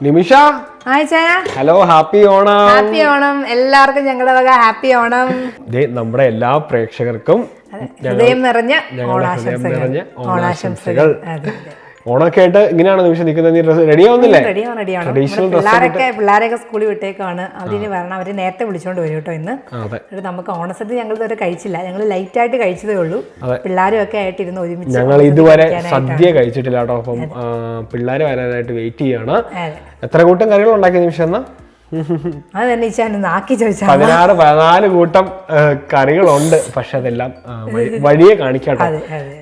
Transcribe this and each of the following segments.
നിമിഷ, hello, happy Onam. Happy Onam എല്ലാവർക്കും, ഞങ്ങളുടെ വക ഹാപ്പി ഓണം. നമ്മുടെ എല്ലാ പ്രേക്ഷകർക്കും ഹൃദയം നിറഞ്ഞ ഓണാശംസകൾ. ഓണൊക്കെ ആയിട്ട് ഇങ്ങനെയാണ് നിമിഷം നിൽക്കുന്നത്. റെഡി ആവുന്നില്ലേ? പിള്ളേരൊക്കെ സ്കൂളിൽ വിട്ടേക്കാണ്. അവരിന് വരണം. അവര് നേരത്തെ വിളിച്ചോണ്ട് വരും കേട്ടോ ഇന്ന്. നമുക്ക് ഓണസദ്യ ഞങ്ങൾ ഇതുവരെ കഴിച്ചില്ല. ഞങ്ങൾ ലൈറ്റ് ആയിട്ട് കഴിച്ചതേ ഉള്ളൂ. പിള്ളേരും ഒക്കെ ആയിട്ട് ഇരുന്ന് ഒരുമിച്ച്. ഞങ്ങൾ ഇതുവരെ സദ്യ കഴിച്ചിട്ടില്ല കേട്ടോ. അപ്പം പിള്ളേര് വരാനായിട്ട് വെയിറ്റ് ചെയ്യാണ്. എത്ര കൂട്ടം കറികൾ ഉണ്ടാക്കിയ നിമിഷം എന്നാ? അത് തന്നെ 14 കൂട്ടം കറികളുണ്ട്. പക്ഷെ അതെല്ലാം വഴിയെ കാണിക്കാട്ടോ,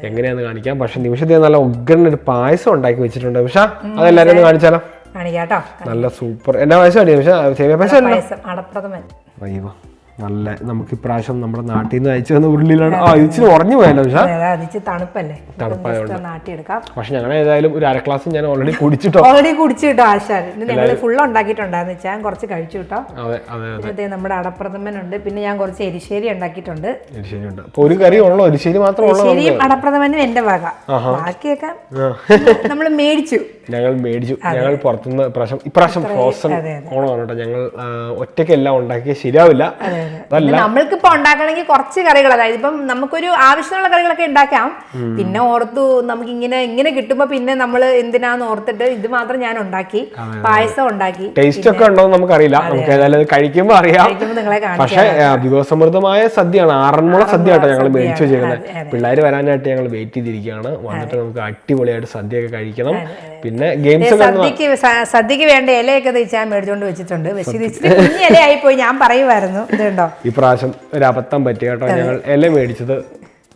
എങ്ങനെയാന്ന് കാണിക്കാം. പക്ഷെ നിമിഷത്തെ നല്ല ഉഗ്രനൊരു പായസം ഉണ്ടാക്കി വെച്ചിട്ടുണ്ട്. പക്ഷെ അതെല്ലാരും ഒന്ന് കാണിച്ചാലോ? നല്ല സൂപ്പർ. എന്റെ പായസം അടി നിമിഷം, സേമിയ പായസം. അയ്യോ, നല്ല നമുക്ക് ഇപ്രാവശ്യം നമ്മുടെ നാട്ടിൽ നിന്ന് അയച്ചു വന്ന ഉരുളിയിലാണ്. ഇച്ചിരി ഉറഞ്ഞു പോയല്ലോ. പക്ഷെ തണുപ്പല്ലേ, പക്ഷെ ഞങ്ങൾ ഏതായാലും ഒരു 1/2 ഗ്ലാസ് ഞാൻ ഓൾറെഡി കുടിച്ചിട്ടോ. ആശാൻ ഞങ്ങൾ ഫുൾ ഉണ്ടാക്കിയിട്ടുണ്ടാന്ന് വെച്ചാൽ കുറച്ച് കഴിച്ചു കേട്ടോ. അതെ, നമ്മുടെ അടപ്രഥമനുണ്ട്. പിന്നെ ഞാൻ കുറച്ച് എരിശ്ശേരി ഉണ്ടാക്കിയിട്ടുണ്ട്. ഒരു കറി ഉള്ളോ? എരിശ്ശേരി മാത്രം? എരിശ്ശേരിയും അടപ്രഥമനും എന്റെ വക. ബാക്കിയൊക്കെ നമ്മൾ മേടിച്ചു. ഞങ്ങൾ പുറത്തുനിന്ന് ഇപ്രാവശ്യം ഫ്രോസൺ ഓണമാണ് കേട്ടോ. ഞങ്ങൾ ഒറ്റയ്ക്കെല്ലാം ഉണ്ടാക്കിയ ശരിയാവില്ല. നമ്മൾക്കിപ്പോ ഉണ്ടാക്കണമെങ്കിൽ കുറച്ച് കറികൾ, അതായത് ഇപ്പം നമുക്കൊരു ആവശ്യമുള്ള കറികളൊക്കെ ഉണ്ടാക്കാം. പിന്നെ ഓർത്തു നമുക്ക് ഇങ്ങനെ കിട്ടുമ്പോ പിന്നെ നമ്മൾ എന്തിനാന്ന് ഓർത്തിട്ട് ഇത് മാത്രം ഞാൻ ഉണ്ടാക്കി. പായസം ഉണ്ടാക്കി. ടേസ്റ്റ് ഒക്കെ ഉണ്ടോ എന്ന് നമുക്കറിയില്ല. നമുക്ക് ഏതായാലും കഴിക്കുമ്പോ അറിയാം. പക്ഷെ വിഭവസമൃദ്ധമായ സദ്യയാണ്. ആറന്മുള സദ്യ കേട്ടോ ഞങ്ങൾ മേടിച്ചു വെച്ചേക്കുന്നത്. പിള്ളേര് വരാനായിട്ട് ഞങ്ങൾ വെയിറ്റ് ചെയ്തിരിക്കുകയാണ്. വന്നിട്ട് നമുക്ക് അടിപൊളിയായിട്ട് സദ്യയൊക്കെ കഴിക്കണം. പിന്നെ ഗെയിംസ് സദ്യക്ക് വേണ്ട ഇലയൊക്കെ ഞാൻ മേടിച്ചോണ്ട് വെച്ചിട്ടുണ്ട്. ഇലയായി പോയി, ഞാൻ പറയുമായിരുന്നു. ഈ പ്രാവശ്യം ഒരു അബദ്ധം പറ്റി കേട്ടോ. ഞങ്ങൾ ഇല മേടിച്ചത്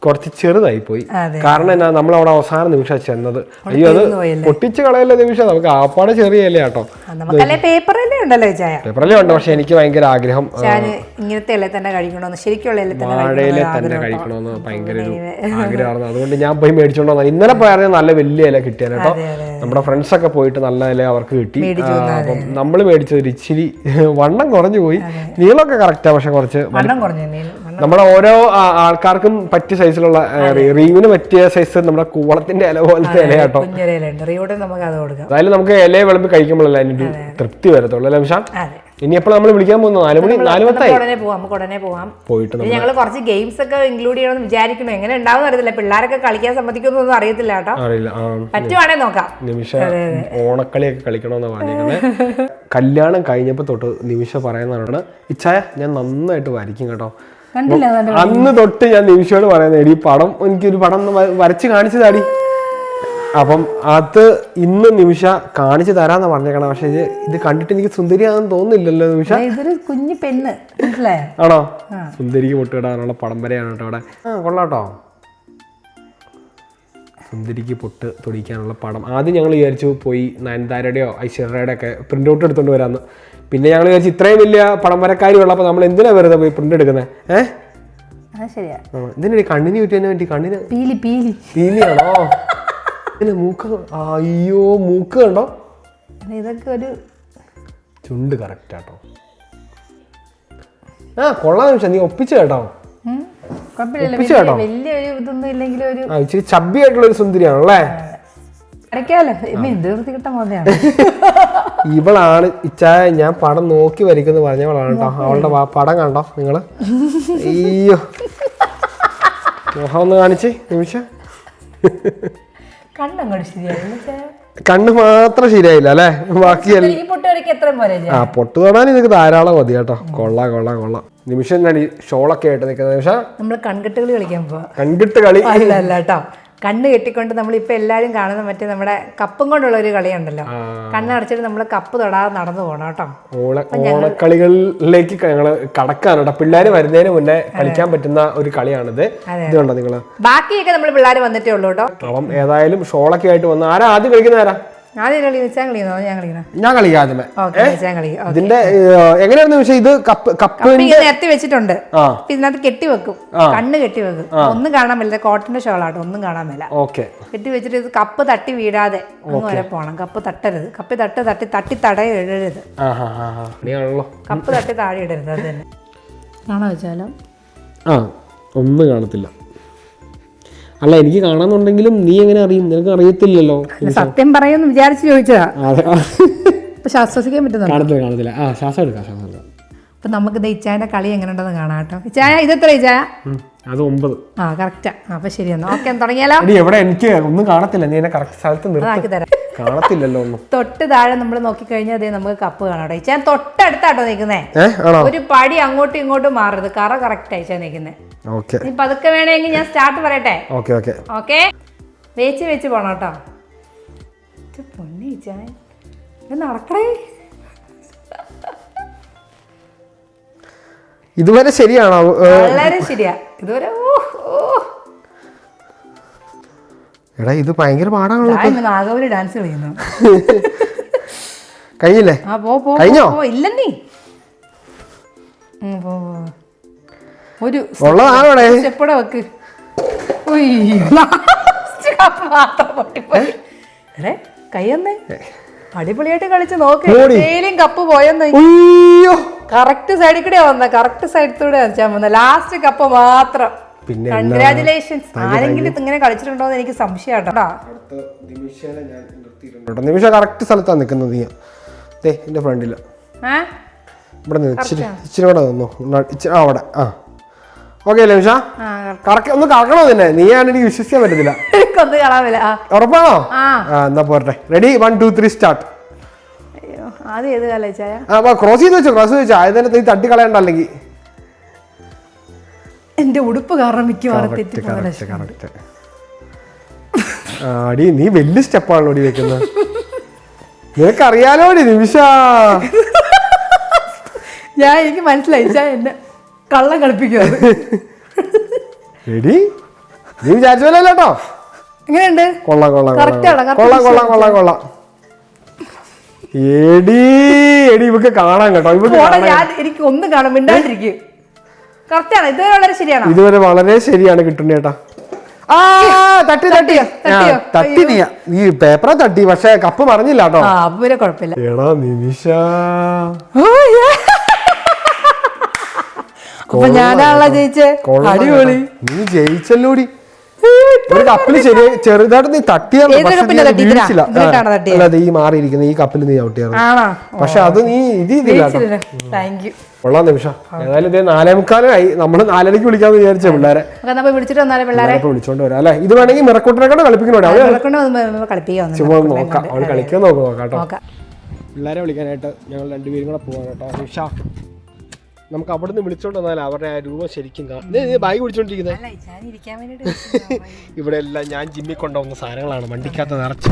കുറച്ച് ചെറുതായി പോയി. കാരണം എന്നാ, നമ്മളവിടെ അവസാന നിമിഷം ചെന്നത്. അയ്യോ, അത് പൊട്ടിച്ച് കളയല്ല നിമിഷം. നമുക്ക് ആപ്പാട് ചെറിയ ഇല കേട്ടോ. പേപ്പറിലേ ഉണ്ട്. പക്ഷെ എനിക്ക് ഭയങ്കര ആഗ്രഹം ഇങ്ങനത്തെ ഇല തന്നെ കഴിക്കണമെന്ന്, ശരിക്കുള്ള വാഴയില തന്നെ കഴിക്കണമെന്ന് ഭയങ്കര ഒരു ആഗ്രഹമായിരുന്നു. അതുകൊണ്ട് ഞാൻ പോയി മേടിച്ചോണ്ടോ. ഇന്നലെ പോയാൽ നല്ല വലിയ ഇല കിട്ടിയാണ് കേട്ടോ. നമ്മുടെ ഫ്രണ്ട്സ് ഒക്കെ പോയിട്ട് നല്ല ഇല അവർക്ക് കിട്ടി. അപ്പം നമ്മൾ മേടിച്ചത് ഒരു ഇച്ചിരി വണ്ണം കുറഞ്ഞു പോയി. നീളമൊക്കെ കറക്റ്റാ, പക്ഷെ കുറച്ച് നമ്മുടെ ഓരോ ആൾക്കാർക്കും പറ്റിയ സൈസിലുള്ള, റീവിന് പറ്റിയ സൈസ് നമ്മുടെ കൂവളത്തിന്റെ ഇല പോലത്തെ ഇല കേട്ടോ. അതായത് നമുക്ക് ഇലയെ വിളമ്പി കഴിക്കുമ്പോഴല്ലേ അതിനൊരു തൃപ്തി വരത്തുള്ളൂ അല്ലേ നിമിഷ? ഇനി എപ്പോഴും നമ്മൾ വിളിക്കാൻ പോകുന്നു? 4:10 പോയിട്ട് ഞങ്ങൾ കുറച്ച് ഗെയിംസ് ഒക്കെ ഇൻക്ലൂഡ് ചെയ്യണമെന്ന് വിചാരിക്കുന്നു. എങ്ങനെ ഉണ്ടാവും അറിയത്തില്ല. പിള്ളേരൊക്കെ കളിക്കാൻ സമ്മതിക്കുന്നൊന്നും അറിയത്തില്ല കേട്ടോ. പറ്റുവാണേ നോക്കാം. നിമിഷ ഓണക്കളിയൊക്കെ കളിക്കണമെന്ന് പറഞ്ഞിരിക്കുന്നത്. കല്യാണം കഴിഞ്ഞപ്പോ തൊട്ട് നിമിഷ പറയുന്നതാണ്, ഇച്ഛായ ഞാൻ നന്നായിട്ട് വരയ്ക്കും കേട്ടോ. അന്ന് തൊട്ട് ഞാൻ നിമിഷയോട് പറയുന്നത്, ഈ പടം എനിക്കൊരു പടം വരച്ച് കാണിച്ചു താടി. അപ്പം അത് ഇന്ന് നിമിഷ കാണിച്ചു തരാന്ന് പറഞ്ഞേക്കണം. പക്ഷെ ഇത് കണ്ടിട്ട് എനിക്ക് സുന്ദരിയാണെന്ന് തോന്നുന്നില്ലല്ലോ നിമിഷ. ഇതൊരു കുഞ്ഞു പെണ്ണ് ആണോ? സുന്ദരിക്ക് പൊട്ടിടാനുള്ള പടം വരെയാണ് കേട്ടോ അവിടെ. കൊള്ളാട്ടോ, സുന്ദരിക്ക് പൊട്ട് തൊടിക്കാനുള്ള പടം. ആദ്യം ഞങ്ങൾ വിചാരിച്ചു പോയി നയൻതാരയുടെയോ ഐശ്വര്യയുടെ ഒക്കെ പ്രിന്റ് ഔട്ട് എടുത്തോണ്ട് വരാന്ന്. പിന്നെ ഞങ്ങൾ വിചാരിച്ചു ഇത്രയും വലിയ പടം വരക്കാരിയുള്ള, അപ്പൊ നമ്മൾ എന്തിനാ വെറുതെ പോയി പ്രിന്റ് എടുക്കുന്നത്? ഇതിന് കണ്ണിന് ചുറ്റിന് വേണ്ടി. കണ്ണിന് പീലിയാണോ? മൂക്ക്. അയ്യോ, മൂക്ക് കണ്ടോ? ഇതൊക്കെ ഒരു ചുണ്ട് കറക്റ്റ് ആട്ടോ. കൊള്ളാം നിമിഷം, നീ ഒപ്പിച്ചു കേട്ടോ. ഇച്ചിരി ചബ്ബി ആയിട്ടുള്ള ഒരു സുന്ദരിയാണല്ലേ. ഇവളാണ് ഇച്ചായ ഞാൻ പടം നോക്കി വരയ്ക്കുന്നു പറഞ്ഞവളാണ് കേട്ടോ. അവളുടെ പടം കണ്ടോ നിങ്ങള്? അയ്യോ, മുഖം ഒന്ന് കാണിച്ച് നിമിഷം. കണ്ണ് മാത്രം ശരിയായില്ല അല്ലേ? ബാക്കിയല്ല. പൊട്ട് തൊടാൻ ഇതൊക്കെ ധാരാളം മതി കേട്ടോ. കൊള്ളാം. നിമിഷം ഞാൻ ഈ ഷോളൊക്കെ ആയിട്ട് നിൽക്കുന്ന നിമിഷം നമ്മള് കൺകെട്ടുകളി കളിക്കാൻ പോവാ. കൺകെട്ട് കളി അല്ല കേട്ടോ. കണ്ണ് കെട്ടിക്കൊണ്ട് നമ്മളിപ്പോൾ എല്ലാവരും കാണുന്ന മറ്റേ നമ്മുടെ കപ്പും കൊണ്ടുള്ള ഒരു കളിയുണ്ടല്ലോ. കണ്ണടച്ചിട്ട് നമ്മൾ കപ്പ് തൊടാതെ നടന്നു പോകണം കേട്ടോ. ഓണക്കളികളിലേക്ക് ഞങ്ങള് കടക്കാണ് കേട്ടോ. പിള്ളേര് വരുന്നതിന് മുന്നേ കളിക്കാൻ പറ്റുന്ന ഒരു കളിയാണിത്. ഇതുണ്ടോ നിങ്ങള്? ബാക്കിയൊക്കെ നമ്മൾ പിള്ളേർ വന്നിട്ടേ ഉള്ളൂ കേട്ടോ. അപ്പം ഏതായാലും ഷോളൊക്കെ ആയിട്ട് വന്ന് ആരാ ആദ്യം കളിക്കുന്ന? ആരാ ഞാൻ കളിക്കാം. ഇതിന്റെ എങ്ങനെയാണെന്ന് വെച്ചാൽ ഇത് കപ്പ് നിരത്തി വെച്ചിട്ടുണ്ട്. ഇതിനകത്ത് കെട്ടിവെക്കും, കണ്ണ് കെട്ടിവെക്കും. ഒന്നും കാണാൻ പറ്റില്ല. കോട്ടന്റെ ഷോളാട്ടോ, ഒന്നും കാണാൻ പറ്റില്ല. കെട്ടി വെച്ചിട്ട് ഇത് കപ്പ് തട്ടി വീഴാതെ അങ്ങ് വരെ പോണം. കപ്പ് തട്ടരുത്. കപ്പ് തട്ടി തടയ ഇടരുത്. കപ്പ് തട്ടി താഴെ ഇടരുത്. അത് തന്നെ കാണാൻ വെച്ചാലോ ഒന്നും കാണത്തില്ല. അല്ല, എനിക്ക് കാണാന്നുണ്ടെങ്കിലും നീ എങ്ങനെ അറിയും? നിനക്ക് അറിയത്തില്ലല്ലോ. സത്യം പറയുമെന്ന് വിചാരിച്ചു ചോദിച്ചതാ. ഇപ്പൊ ശ്വാസിക്കാൻ പറ്റുന്നുണ്ട്. കാണത്തില്ല. ആ ശ്വാസം എടുക്കാം. അപ്പൊ നമുക്ക് ഇച്ചായന്റെ കളി എങ്ങനെ ഉണ്ടെന്ന് കാണാം കേട്ടോ. ഇച്ചായ ഇതെത്ര ഇച്ചായ? അത് 9. ആ കറക്റ്റാ. അപ്പൊ ശരി എന്നാ ഓക്കെ തുടങ്ങിയാലോ. എവിടെ എനിക്ക് ഒന്നും കാണത്തില്ല, നീ എന്നെ കറക്റ്റ് സ്ഥലത്ത് ആക്കി തരാം. കാണത്തില്ലല്ലോ ഒന്നും. തൊട്ട് താഴെ നമ്മൾ നോക്കിക്കഴിഞ്ഞാൽ അതേ നമുക്ക് കപ്പ് കാണാം. ഇച്ചാൻ തൊട്ടടുത്താട്ടോ നിൽക്കുന്നേ, ഒരു പടി അങ്ങോട്ടും ഇങ്ങോട്ടും മാറരുത്. കറ കറക്റ്റ് അയച്ചാ നിൽക്കുന്നേ. ഇപ്പൊ അതൊക്കെ വേണമെങ്കിൽ ഞാൻ സ്റ്റാർട്ട് പറയട്ടെ. ഓക്കെ വെച്ച് പോണം കേട്ടോ. പൊന്നി ഇച്ചാൻ നടക്കണേ. ഇതുവരെ ശരിയാണോ? വളരെ ശരിയാ ഇതുവരെ. എടാ ഇത് ഭയങ്കര പാടാണല്ലോ. നാഗവലി ഡാൻസ് കളിക്കുന്നു. കഴിഞ്ഞില്ലേ? കഴിഞ്ഞോ? ഇല്ലെന്നീ ഒരു സ്റ്റെപ്പൂടെ വെക്ക്. കയ്യൊന്നേ അടിപൊളിയായിട്ട് കളിച്ച് നോക്ക്. കപ്പ് പോയെന്ന്. കറക്റ്റ് സൈഡിൽ കൂടെ വന്ന, കറക്റ്റ് സൈഡിലൂടെ വെച്ചാൽ വന്ന. ലാസ്റ്റ് കപ്പ് മാത്രം. കൺഗ്രാറ്റുലേഷൻസ്. ആരെങ്കിലും ഇങ്ങനെ കളിച്ചിട്ടുണ്ടോ എന്ന് എനിക്ക് സംശയമാട്ടോ. നിമിഷ കറക്റ്റ് സ്ഥലത്താണ് നിൽക്കുന്നത്. നീ എന്റെ ഫ്രണ്ടില് ഇവിടെ ഇച്ചിരി കൂടെ നിന്നു. അവിടെ ഓക്കെ നിമിഷ ഒന്ന് കറക്കണോ നിന്നെ? നീ എനിക്ക് വിശ്വസിക്കാൻ പറ്റത്തില്ല. ഉറപ്പാണോ? എന്നാ പോരട്ടെ. Ready 1 2 3 start. ക്രോസ് ചെയ്ത് വെച്ചോ. ആയതിനെ നീ തട്ടി കളയണ്ട. അല്ലെങ്കിൽ എന്റെ ഉടുപ്പ് കാരണം മിക്കവാറും അടി നീ വലിയ സ്റ്റെപ്പാണല്ലോ ഓടി വെക്കുന്നത്. നിനക്കറിയാലോടി നിമിഷ. എനിക്ക് മനസ്സിലായി എന്നെ കള്ളം കളിപ്പിക്കുക. നീ വിചാരിച്ചല്ലോ. എങ്ങനെയുണ്ട്? കൊള്ളാം. എടി ഇവക്ക് കാണാൻ കേട്ടോ. എനിക്ക് ഒന്നും കാണാൻ മിണ്ടാണ്ടിരിക്കും. ഇതുവരെ വളരെ ശരിയാണ് കിട്ടുന്നത് ചേട്ടാ. തട്ടി നീ പേപ്പറാ തട്ടി, പക്ഷെ കപ്പ് മറിഞ്ഞില്ല കേട്ടോ. കുഴപ്പമില്ല. എടാ നിമിഷ അപ്പൊ ഞാനാണല്ലോ ജയിച്ചേ. അടിപൊളി. നീ ജയിച്ചല്ലോടി. ഒരു കപ്പില് ചെറുതായിട്ട് നീ തട്ടിയാൽ ഈ മാറിയിരിക്കുന്ന ഈ കപ്പിൽ നീ ഔട്ടിയായിരുന്നു. പക്ഷെ അത് നീ കൊള്ളാം നിമിഷ. ഏതായാലും ഇതേ 4:45 നമ്മള് 4:30 വിളിക്കാന്ന് വിചാരിച്ച പിള്ളേരെ വിളിച്ചോണ്ട് വരാം അല്ലെ. ഇത് വേണമെങ്കിൽ മിറക്കൂട്ടിനെക്കൊണ്ട് കളിപ്പിക്കണോ? ചുമ്മാ നോക്കാം. അവള് കളിക്കാൻ നോക്കാം. പിള്ളേരെ വിളിക്കാനായിട്ട് ഞങ്ങൾ 2 പേരും കൂടെ പോവാം കേട്ടോ. നിമിഷ നമുക്ക് അവിടെ നിന്ന് വിളിച്ചോണ്ട് വന്നാൽ അവരുടെ ആ രൂപം ശരിക്കും കാണാം. ബാഗ് പിടിച്ചോണ്ടിരിക്കുന്നത് ഇവിടെ എല്ലാം ഞാൻ ജിമ്മിൽ കൊണ്ടുവന്ന സാധനങ്ങളാണ്. വണ്ടിക്കകത്ത് നിറച്ച്.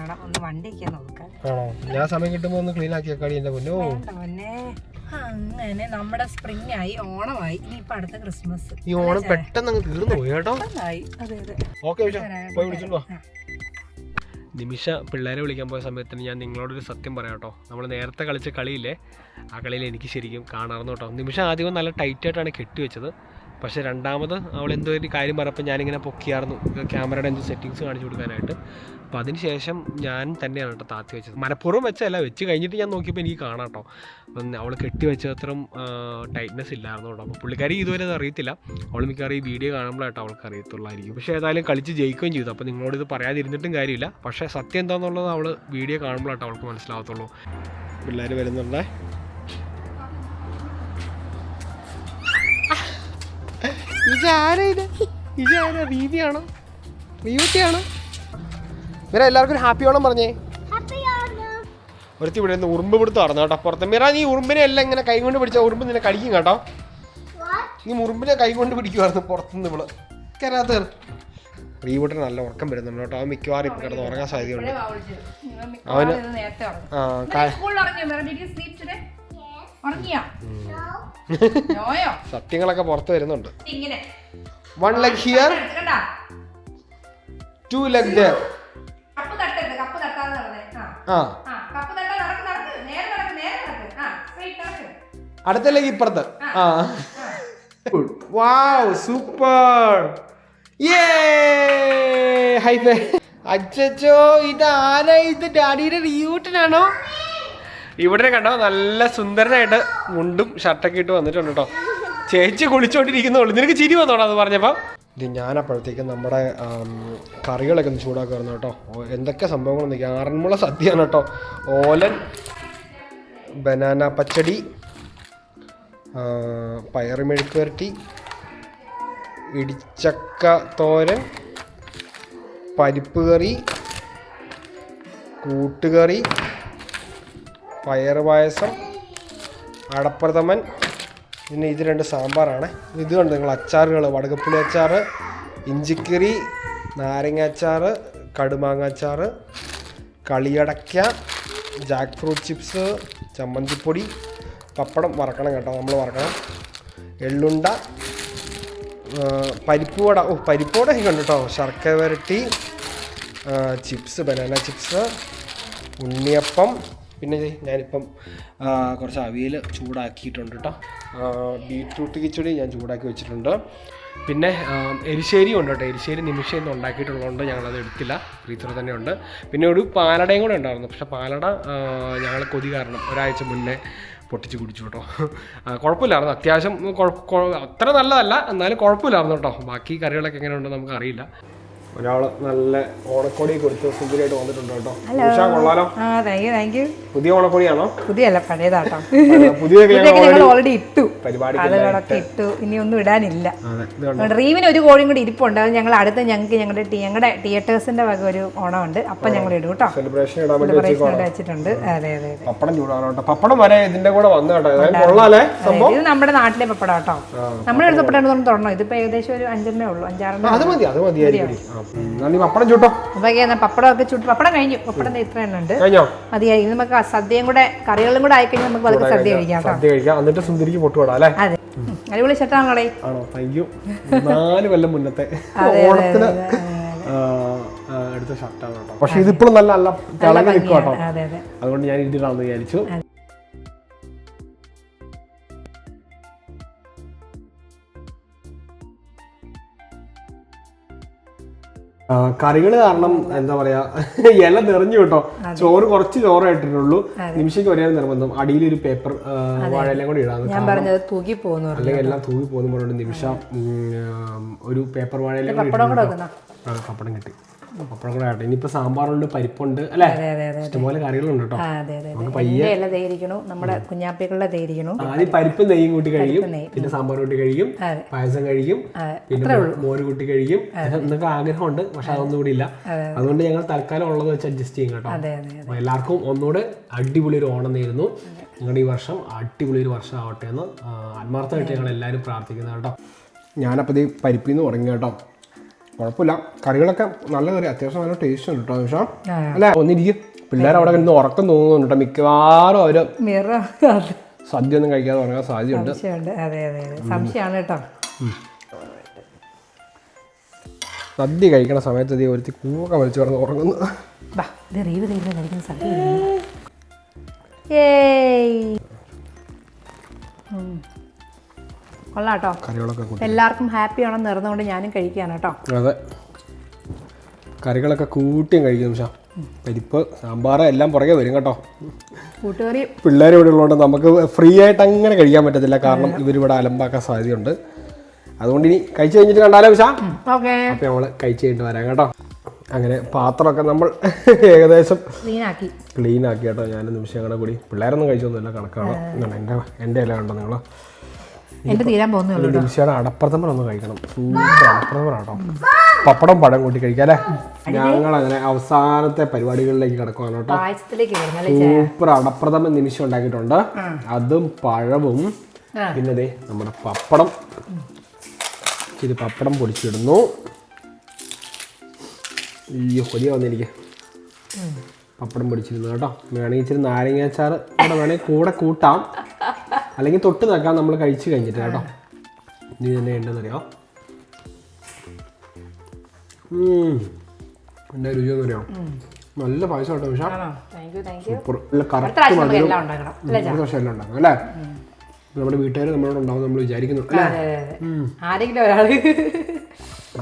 ആണോ? ഞാൻ സമയം കിട്ടുമ്പോ ഒന്ന് ക്ലീൻ ആക്കി വെക്കാടി എന്റെ പൊന്നോ. അങ്ങനെ നമ്മുടെ സ്പ്രിംഗ് ആയി, ഓണമായി. ഇനിയിപ്പോ അടുത്ത ക്രിസ്മസ്. ഈ ഓണം പെട്ടെന്ന് അങ്ങ് തീർന്നു പോയി കേട്ടോ. ഓക്കെ പോയി വിളിച്ചോണ്ടോ. നിമിഷ പിള്ളേരെ വിളിക്കാൻ പോയ സമയത്തിന് ഞാൻ നിങ്ങളോടൊരു സത്യം പറയാം കേട്ടോ. നമ്മൾ നേരത്തെ കളിച്ച കളിയില്ലേ, ആ കളിയിൽ എനിക്ക് ശരിക്കും കാണാറുന്നു കേട്ടോ. നിമിഷ ആദ്യം നല്ല ടൈറ്റായിട്ടാണ് കെട്ടിവെച്ചത്. പക്ഷേ രണ്ടാമത് അവൾ എന്തോ ഒരു കാര്യം പറഞ്ഞപ്പോൾ ഞാനിങ്ങനെ പൊക്കിയായിരുന്നു ക്യാമറയുടെ എന്തോ സെറ്റിങ്സ് കാണിച്ചു കൊടുക്കാനായിട്ട്. അപ്പോൾ അതിന് ശേഷം ഞാൻ തന്നെയാണ് കേട്ടോ താത്തി വെച്ചത്. മനഃപൂർവ്വം വെച്ചല്ല, വെച്ച് കഴിഞ്ഞിട്ട് ഞാൻ നോക്കിയപ്പോൾ എനിക്ക് കാണാം കേട്ടോ. അപ്പം അവൾ കെട്ടി വെച്ചത്രയും ടൈറ്റ്നെസ് ഇല്ലായിരുന്നു കേട്ടോ. അപ്പോൾ പുള്ളിക്കാരി ഇതുവരെ അത് അറിയത്തില്ല. അവൾ മിക്കവാറും ഈ വീഡിയോ കാണുമ്പോഴായിട്ട് അവൾക്ക് അറിയത്തുള്ളായിരിക്കും. പക്ഷേ ഏതായാലും കളിച്ച് ജയിക്കുകയും ചെയ്തു. അപ്പോൾ നിങ്ങളോട് ഇത് പറയാതിരുന്നിട്ടും കാര്യമില്ല. പക്ഷേ സത്യം എന്താണെന്നുള്ളത് അവൾ വീഡിയോ കാണുമ്പോഴായിട്ട് അവൾക്ക് മനസ്സിലാവത്തുള്ളൂ. പിള്ളേർ വരുന്നുണ്ടേ. ഇതാരാ? രീതിയാണോ? റീവിറ്റിയാണോ? മിറ എല്ലാവർക്കും ഒരു ഹാപ്പി ഓണം പറഞ്ഞേ. ഒരുത്തി ഇവിടെ നിന്ന് ഉറുമ്പ് പിടുത്തം പറഞ്ഞു കേട്ടോ പുറത്ത്. മിറ നീ ഉറുമ്പിനെ എല്ലാം ഇങ്ങനെ കൈ കൊണ്ട് പിടിച്ച ഉറുമ്പ് നിന്നെ കടിക്കും കേട്ടോ. നീ ഉറുമ്പിനെ കൈ കൊണ്ട് പിടിക്കുമായിരുന്നു പുറത്തുനിന്ന്. ഇവള് കയറാത്ത റീവൂട്ടിന് നല്ല ഉറക്കം വരുന്നുണ്ട് കേട്ടോ. അവൻ മിക്കവാറും ഇപ്പൊ കിടന്ന് ഉറങ്ങാൻ സാധ്യതയുണ്ട്. അവന് സത്യങ്ങളൊക്കെ പുറത്ത് വരുന്നുണ്ട്. 1 leg here, 2 leg there. അടുത്ത leg ഇപ്പുറത്ത്. Wow super. അച്ചോ ഇതാരാ? ഇത് ഡാഡിയുടെ റീവൂട്ടനാണോ? ഇവിടെ കണ്ടോ നല്ല സുന്ദരനായിട്ട് മുണ്ടും ഷർട്ടൊക്കെ ഇട്ട് വന്നിട്ടുണ്ട് കേട്ടോ. ചേച്ചി കുളിച്ചോണ്ടിരിക്കുന്നുള്ളൂ. നിനക്ക് ചിരി വന്നോടാ അത് പറഞ്ഞപ്പോ? ഇത് ഞാനപ്പോഴത്തേക്കും നമ്മുടെ കറികളൊക്കെ ഒന്ന് ചൂടാക്കുമായിരുന്നു കേട്ടോ. എന്തൊക്കെ സംഭവങ്ങളൊന്നും ആറന്മുള സദ്യയാണ് കേട്ടോ. ഓലൻ, ബനാന പച്ചടി, പയറ് മെഴുക്ക് വരട്ടി, ഇടിച്ചക്ക തോരൻ, പരിപ്പ് കറി, കൂട്ടുകറി, പയറ് പായസം, അടപ്രഥമൻ, പിന്നെ ഇത് 2 സാമ്പാറാണ്. ഇത് കണ്ട് നിങ്ങൾ അച്ചാറുകൾ, വടകപ്പുളി അച്ചാർ, ഇഞ്ചിക്കറി, നാരങ്ങ അച്ചാർ, കടുമാങ്ങ അച്ചാർ, കളിയടയ്ക്ക, ജാക്ക് ഫ്രൂട്ട് ചിപ്സ്, ചമ്മന്തിപ്പൊടി, പപ്പടം വറക്കണം കേട്ടോ, നമ്മൾ വറക്കണം, എള്ളുണ്ട, പരിപ്പ് വട. പരിപ്പ് വട കണ്ടു കേട്ടോ. ശർക്കര വരട്ടി, ചിപ്സ്, ബനാന ചിപ്സ്, ഉണ്ണിയപ്പം. പിന്നെ ഞാനിപ്പം കുറച്ച് അവിയൽ ചൂടാക്കിയിട്ടുണ്ട് കേട്ടോ. ബീറ്റ്റൂട്ട് കിച്ചടി ഞാൻ ചൂടാക്കി വെച്ചിട്ടുണ്ട്. പിന്നെ എരിശ്ശേരി ഉണ്ട് കേട്ടോ. എരിശ്ശേരി നിമിഷം ഉണ്ടാക്കിയിട്ടുള്ളതുകൊണ്ട് ഞങ്ങളത് എടുത്തില്ല, ഫ്രീസറിൽ തന്നെ ഉണ്ട്. പിന്നെ ഒരു പാലടയും കൂടെ ഉണ്ടായിരുന്നു. പക്ഷേ പാലട ഞങ്ങൾ കൊതി കാരണം ഒരാഴ്ച മുന്നേ പൊട്ടിച്ച് കുടിച്ചു കേട്ടോ. കുഴപ്പമില്ലായിരുന്നു, അത്യാവശ്യം അത്ര നല്ലതല്ല, എന്നാലും കുഴപ്പമില്ലായിരുന്നു കേട്ടോ. ബാക്കി കറികളൊക്കെ എങ്ങനെയുണ്ടെന്ന് നമുക്കറിയില്ല. ഒരാൾ നല്ല ഓണക്കോടി കൊടുത്ത് സുന്ദരിയായിട്ട് വന്നിട്ടുണ്ട് കേട്ടോ. കൊള്ളാലോ. പുതിയ ഓണക്കോടിയാണോ? പുതിയല്ല, പഴയതാട്ടോ. പുതിയ ഓൾറെഡി ഇട്ടു, പരിപാടികളൊക്കെ ഇട്ടു, ഇനി ഒന്നും ഇടാനില്ല. റീവിന് ഒരു കോഴിയും കൂടി ഇരിപ്പുണ്ട്. അത് ഞങ്ങൾ അടുത്ത് ഞങ്ങളുടെ തിയേറ്റേഴ്സിന്റെ വക ഒരു ഓണമുണ്ട്, അപ്പൊ ഞങ്ങൾ ഇടും കേട്ടോ. സെലിബ്രേഷൻ വെച്ചിട്ടുണ്ട്. അതെ അതെ. പപ്പടം ചൂടാണ്. പപ്പടം വരെ ഇതിന്റെ കൂടെ വന്നു കേട്ടോ. ഇത് നമ്മുടെ നാട്ടിലെ പപ്പടം കേട്ടോ. നമ്മുടെ അടുത്ത് പപ്പടം തുടങ്ങണം. ഇതിപ്പോ ഏകദേശം ഒരു 5 ഉള്ളൂ, 5-6. പപ്പടം ചൂട്ടോ. പപ്പടമൊക്കെ ചുട്ടു. പപ്പടം കഴിഞ്ഞു. പപ്പടം ഇത്ര എണ്ണം ഉണ്ട്, മതിയായിരിക്കും. നമുക്ക് സദ്യയും കൂടെ കറികളും കൂടെ ആയിക്കഴിഞ്ഞാൽ നമുക്ക് അതൊക്കെ സദ്യ കഴിക്കാം. എന്നിട്ട് സുന്ദരിക്ക് പൊട്ടുവിടാം അല്ലേ? അതെ, അടിപൊളി ഷർട്ടാണോ? ആണോ, താങ്ക് യു. 4 കൊല്ലം മുന്നത്തെ ഓണത്തിന് എടുത്ത ഷർട്ടാണ് കേട്ടോ. പക്ഷെ ഇതിപ്പോഴും നല്ല നല്ല തിളങ്ങി നിൽക്കും കേട്ടോ. അതുകൊണ്ട് ഞാൻ ഇതിടാന്ന് വിചാരിച്ചു. കറികൾ കാരണം എന്താ പറയാ, ഇല നിറഞ്ഞു കേട്ടോ. ചോറ് കുറച്ച് ചോറായിട്ടിട്ടുള്ളൂ. നിമിഷയ്ക്ക് ഒരേ നിർബന്ധം, അടിയിലൊരു പേപ്പർ വാഴയിലും കൂടി ഇടാന്ന്. അല്ലെങ്കിൽ എല്ലാം തൂക്കി പോകുന്ന പോലെ നിമിഷ ഒരു പേപ്പർ വാഴയിലും പപ്പടം കിട്ടി. പപ്പടം കൂടെ ആട്ടെ. ഇനിയിപ്പോ സാമ്പാറുണ്ട്, പരിപ്പുണ്ട് അല്ലെ, ഇഷ്ടംപോലെ കറികളുണ്ട് കേട്ടോ. നമ്മുടെ കുഞ്ഞാപ്പികളുടെ തേരിക്കണം. ആദ്യം പരിപ്പ് നെയ്യും കൂട്ടി കഴിയും, പിന്നെ സാമ്പാർ കൂട്ടി കഴിയും, പായസം കഴിക്കും, പിന്നെ മോര് കൂട്ടി കഴിക്കും. എന്നൊക്കെ ആഗ്രഹമുണ്ട്, പക്ഷെ അതൊന്നും കൂടി ഇല്ല. അതുകൊണ്ട് ഞങ്ങൾ തൽക്കാലം ഉള്ളത് വെച്ച് അഡ്ജസ്റ്റ് ചെയ്യും കേട്ടോ. എല്ലാവർക്കും ഒന്നുകൂടെ അടിപൊളി ഒരു ഓണം നേരുന്നു. നിങ്ങളുടെ ഈ വർഷം അടിപൊളി ഒരു വർഷം ആവട്ടെ എന്ന് ആത്മാർത്ഥമായിട്ട് ഞങ്ങൾ എല്ലാവരും പ്രാർത്ഥിക്കുന്നത് കേട്ടോ. ഞാനപ്പോൾ ഇത് പരിപ്പിന്ന് തുടങ്ങി കേട്ടോ. കുഴപ്പമില്ല, കറികളൊക്കെ നല്ല കറി, അത്യാവശ്യം നല്ല ടേസ്റ്റ് ഉണ്ട് കേട്ടോ. നിമിഷം അല്ലെ, ഒന്നിരിക്കും. പിള്ളേർ അവിടെ നിന്ന് ഉറക്കം തോന്നുന്നുണ്ട് കേട്ടോ. മിക്കവാറും അവര് സദ്യ ഒന്നും കഴിക്കാതെ ഉറങ്ങാൻ സാധ്യതയുണ്ട്. സദ്യ കഴിക്കണ സമയത്ത് ഒരുത്തി കൂക്ക വലിച്ചു കിടന്ന് ഉറങ്ങുന്നു. കൊള്ളാട്ടോ. എല്ലാവർക്കും ഹാപ്പി ആണെന്ന് നേർന്നുകൊണ്ട് ഞാനും കഴിക്കാണ് കേട്ടോ. അതെ, കറികളൊക്കെ കൂട്ടിയും കഴിക്കും. പരിപ്പ്, സാമ്പാർ എല്ലാം പുറകെ വരും കേട്ടോ. കൂട്ടുകറി പിള്ളേർ ഇവിടെ ഉള്ളതുകൊണ്ട് നമുക്ക് ഫ്രീ ആയിട്ട് അങ്ങനെ കഴിക്കാൻ പറ്റത്തില്ല, കാരണം ഇവരിവിടെ അലമ്പാക്കാൻ സാധ്യതയുണ്ട്. അതുകൊണ്ട് ഇനി കഴിച്ചു കഴിഞ്ഞിട്ട് കണ്ടാലോ വിശാ? ഓക്കെ, അപ്പം നമ്മൾ കഴിച്ചു കഴിഞ്ഞിട്ട് വരാം കേട്ടോ. അങ്ങനെ പാത്രമൊക്കെ നമ്മൾ ഏകദേശം ക്ലീൻ ആക്കി കേട്ടോ. ഞാൻ നിമിഷം ഞങ്ങളുടെ കൂടി. പിള്ളേരൊന്നും കഴിച്ചൊന്നുമില്ല, കണക്കാണ്. എൻ്റെ എല്ലാം കണ്ടോ നിങ്ങൾ? നിമിഷയുടെ അടപ്രഥമൻ ഒന്ന് കഴിക്കണം. സൂപ്പർ അടപ്രഥമനാട്ടോ. പപ്പടം പഴം കൂട്ടി കഴിക്കാം അല്ലേ? ഞങ്ങൾ അങ്ങനെ അവസാനത്തെ പരിപാടികളിലേക്ക് കിടക്കുവാണ് കേട്ടോ. സൂപ്പർ അടപ്രഥമൻ നിമിഷം ഉണ്ടാക്കിയിട്ടുണ്ട്. അതും പഴവും, പിന്നെ ദേ നമ്മുടെ പപ്പടം. ഇത് പപ്പടം പൊടിച്ചിടുന്നു. ഈ കൊതിയ വന്നിരിക്കെ പപ്പടം പൊടിച്ചിരുന്നു കേട്ടോ. വേണമെങ്കിൽ ഇച്ചിരി നാരങ്ങാച്ചാറ് ഇവിടെ വേണമെങ്കിൽ കൂടെ കൂട്ടാം, അല്ലെങ്കിൽ തൊട്ട് നിൽക്കാം നമ്മൾ കഴിച്ച് കഴിഞ്ഞിട്ട് കേട്ടോ. ഇനി തന്നെ ഉണ്ടെന്നറിയാം. എൻ്റെ രുചി ഒന്നറിയാം. നല്ല പായസം കേട്ടോ വിഷ. സൂപ്പർ. നല്ല കറക്റ്റ് മധുരം. വർഷം എല്ലാം ഉണ്ടാക്കും അല്ലേ? നമ്മുടെ വീട്ടുകാർ നമ്മളോട് ഉണ്ടാവും നമ്മൾ വിചാരിക്കുന്നു അല്ലേ?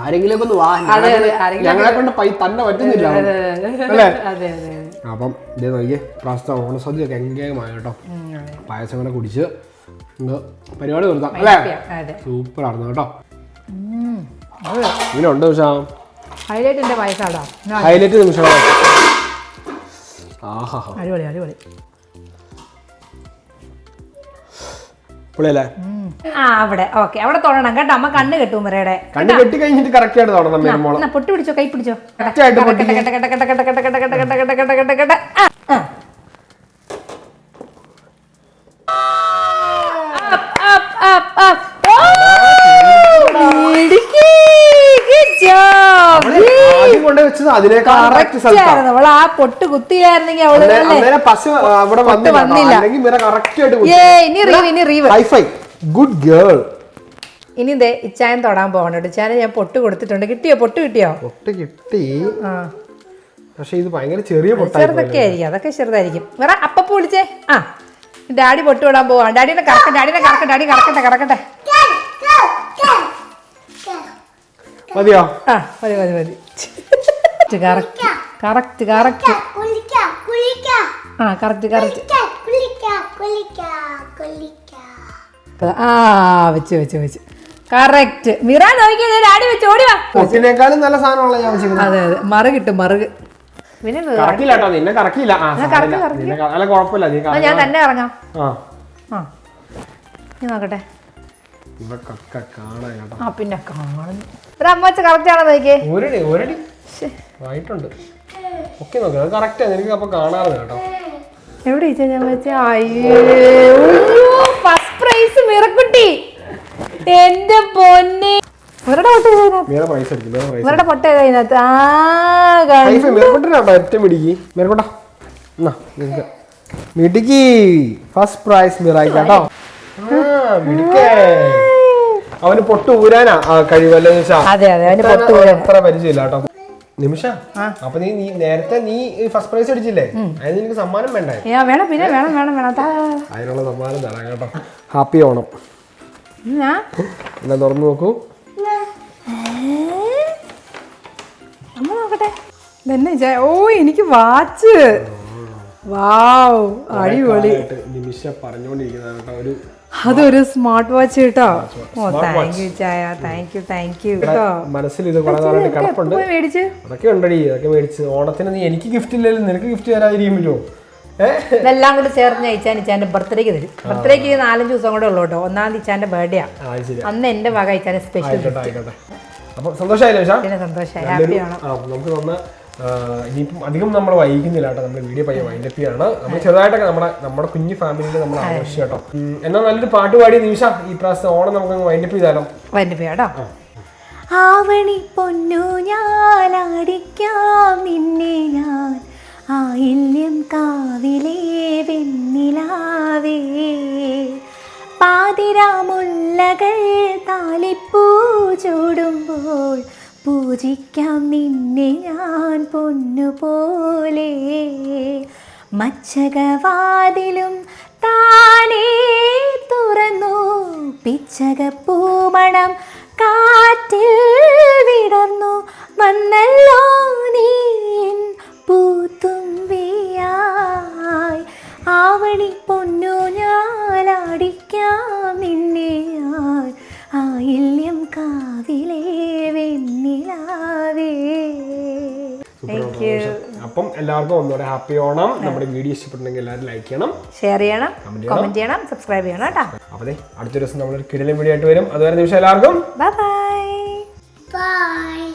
ആരെങ്കിലും ഒക്കെ ഒന്ന് വാ, ഞങ്ങളെ കൊണ്ട് തന്നെ പറ്റുന്നില്ല അല്ലേ? അപ്പം ഇതേ നോക്കിയേ, പ്രാവശ്യത്തെ ഓണസദ്യയൊക്കെ എങ്കേമായ കേട്ടോ. പായസം കൂടെ കുടിച്ച് പരിപാടി നിർത്താം അല്ലേ? സൂപ്പർ ആയിരുന്നു കേട്ടോ. ഇങ്ങനെയുണ്ട് നിമിഷ. ഹൈലൈറ്റിന്റെ പായസാടാ. ഹൈലൈറ്റ് നിമിഷം. ആഹാ അടിപൊളി അടിപൊളി. പൊളിയല്ലേ? അവിടെ ഓക്കെ, അവിടെ തൊടണം കേട്ടോ. അമ്മ കണ്ണ് കെട്ടും മിറയുടെ. കണ്ണ് കെട്ടി കഴിഞ്ഞിട്ട് കറക്റ്റ് ആയിട്ട് തൊടണം. പൊട്ടി പിടിച്ചോ, കൈ പിടിച്ചോ. ആ പൊട്ട് കുത്തിയില്ലായിരുന്നെങ്കിൽ ഗുഡ് ഗേൾ. ഇനി ഇതേ ഇച്ചായൻ തൊടാൻ പോകണം. ഇച്ചായനെ ഞാൻ പൊട്ട് കൊടുത്തിട്ടുണ്ട്. കിട്ടിയോ? പൊട്ട് കിട്ടിയോ? പൊട്ട് കിട്ടി. പക്ഷെ ഇത് ഭയങ്കര ചെറിയ പൊട്ടായി. ചെറുതൊക്കെ ആയിരിക്കും, അതൊക്കെ ചെറുതായിരിക്കും. വേറെ അപ്പപ്പ വിളിച്ചേ. ആ ഡാഡി പൊട്ട് വിടാൻ പോവാ. ഡാഡിനെ കറക്ക, ഡാഡിനെ കറക്ക, ഡാഡി കറക്കട്ടെ കറക്കട്ടെ. മതിയോ? ആ മതി മതി മതി. Correct correct correct. ആ കറക്റ്റ് കറക്റ്റ്. ആ വെച്ച് വെച്ച് വെച്ച് കറക്റ്റ്. മിറ നോക്കിയാ ഡാഡി വെച്ച് ഓടി വാ. പൊട്ടിനേക്കാളും നല്ല സാധനമുള്ള ഞാൻ വെച്ചിരിക്കുന്നത്. അതെ അതെ, മറുക് കിട്ടും മറുക്. പിന്നെ കറക്കില്ല കേട്ടോ, നിന്നെ കറക്കില്ല. അല്ല കുഴപ്പമില്ല, ഞാൻ തന്നെ ഇറങ്ങാം. ആ നീ നോക്കട്ടെ. ഇവക്കൊക്കെ കാണാൻ കേട്ടോ. ആ പിന്നെ കാണുന്നു. ഒരു അമ്മ വെച്ച് കറക്റ്റ് ആണോ നോക്കിയേ? ഒരടി ആയിട്ടുണ്ട്. ഒക്കെ നോക്കി അത് കറക്റ്റാണ്. എനിക്ക് അപ്പൊ കാണാറുണ്ട് കേട്ടോ. എവിടെ ഞാൻ വെച്ച? അയ്യോ ഫസ്റ്റ് പ്രൈസ് മിറക്കുട്ടി. എന്റെ പൊന്നെ. ഇവരുടെ പൊട്ട ഇവരുടെ പൊട്ട ഇതിനകത്ത്. മിടുക്കി ഫസ്റ്റ് പ്രൈസ് മിറായി കേട്ടോ. അവന് പൊട്ട് ഊരാനാ കഴിവല്ലോ നിമിഷ. അത്ര പരിചയമില്ല കേട്ടോ നിമിഷ. അപ്പൊ നീ നേരത്തെ ഫസ്റ്റ് പ്രൈസ് അടിച്ചില്ലേ? അതിന് നിനക്ക് സമ്മാനം വേണ്ടേ? വേണം പിന്നെ വേണം വേണം വേണം. അതിനുള്ള സമ്മാനം തരാം കേട്ടോ. ഹാപ്പി ഓണം. എന്നാ തുറന്നു നോക്കൂ. നോക്കട്ടെ. ഓ എനിക്ക് വാച്ച്. വാവ് അടിപൊളി. നിമിഷ പറഞ്ഞോണ്ടിരിക്കുന്ന ഒരു അതൊരു സ്മാർട്ട് വാച്ച് കേട്ടോ. ഓ താങ്ക് യു ചായ, താങ്ക് യു താങ്ക് യു കേട്ടോ. മനസ്സിൽ ഇത് കുറെ നാളായിട്ട് കിടപ്പുണ്ട്. അതൊക്കെ ഉണ്ടടി, അതൊക്കെ മേടിച്ച്. ഓണത്തിന് നീ എനിക്ക് ഗിഫ്റ്റ് ഇല്ലല്ലോ, നിനക്ക് ഗിഫ്റ്റ് തരാതിരിക്കാൻ പറ്റുമോ? ഇതെല്ലാം കൂടെ ചേർന്ന് ഇച്ചാന്റെ ബർത്ത്ഡേക്ക് തരും. ബർത്ത്ഡേക്ക് 4-5 ദിവസം കൂടെ ഉള്ളൂ കേട്ടോ. 1-ാം തീയതി ഇച്ചാന്റെ ബർത്ത്ഡേ ആണ്. അന്ന് എന്റെ വക ഇച്ചാന്റെ സ്പെഷ്യൽ. അപ്പൊ സന്തോഷമായില്ലേ? പിന്നെ സന്തോഷമായി, ഹാപ്പി ആണ്. നമുക്ക് തന്ന ഇനിയിപ്പം അധികം നമ്മൾ വൈകുന്നില്ല കേട്ടോ. നമ്മുടെ വീഡിയോ പയ്യെ വൈൻഡപ്പ് ചെയ്യാണ്. നമ്മൾ ചെറുതായിട്ടൊക്കെ നമ്മുടെ കുഞ്ഞു ഫാമിലിയിൽ നമ്മൾ ആഘോഷിച്ചു കേട്ടോ. എന്നാൽ നല്ലൊരു പാട്ട് പാടി നിമിഷ ഈ പ്രാവശ്യം ഓണം നമുക്ക് വൈൻഡപ്പ് ചെയ്താലോ? വൈൻഡപ്പ് ചെയ്യാം കേട്ടോ. ആവണി പൊന്നു ഞാനടിക്കാം നിന്നെ ഞാൻ, ആയില്യം കാവിലേ വെണ്ണിലാവേ, പാതിരാമുല്ലകൾ താലിപ്പൂ ചൂടുമ്പോൾ പൂജിക്കാം നിന്നെ ഞാൻ പൊന്നുപോലെ. മച്ചകവാതിലും താനേ തുറന്നു, പിച്ചകപ്പൂമണം കാറ്റിൽ വിടർന്നു, വന്നല്ലോ നീ പൂത്തുമ്പിയായി. ആവണി പൊന്നു ഞാനടിക്കാം നിന്നെ ഞാൻ, ആയില്യം കാവിലേ വെണ്ണിലാവേ. അപ്പം എല്ലാവർക്കും ഒന്നുകൂടെ ഹാപ്പി ഓണം. നമ്മുടെ വീഡിയോ ഇഷ്ടപ്പെട്ടുണ്ടെങ്കിൽ എല്ലാവരും ലൈക്ക് ചെയ്യണം, ഷെയർ ചെയ്യണം, കമന്റ് ചെയ്യണം, സബ്സ്ക്രൈബ് ചെയ്യണം കേട്ടോ. അതെ അടുത്ത ദിവസം നമ്മളൊരു കിടിലൻ വീഡിയോ ആയിട്ട് വരും. അതുവരെ നിമിഷം എല്ലാവർക്കും ബൈ ബൈ.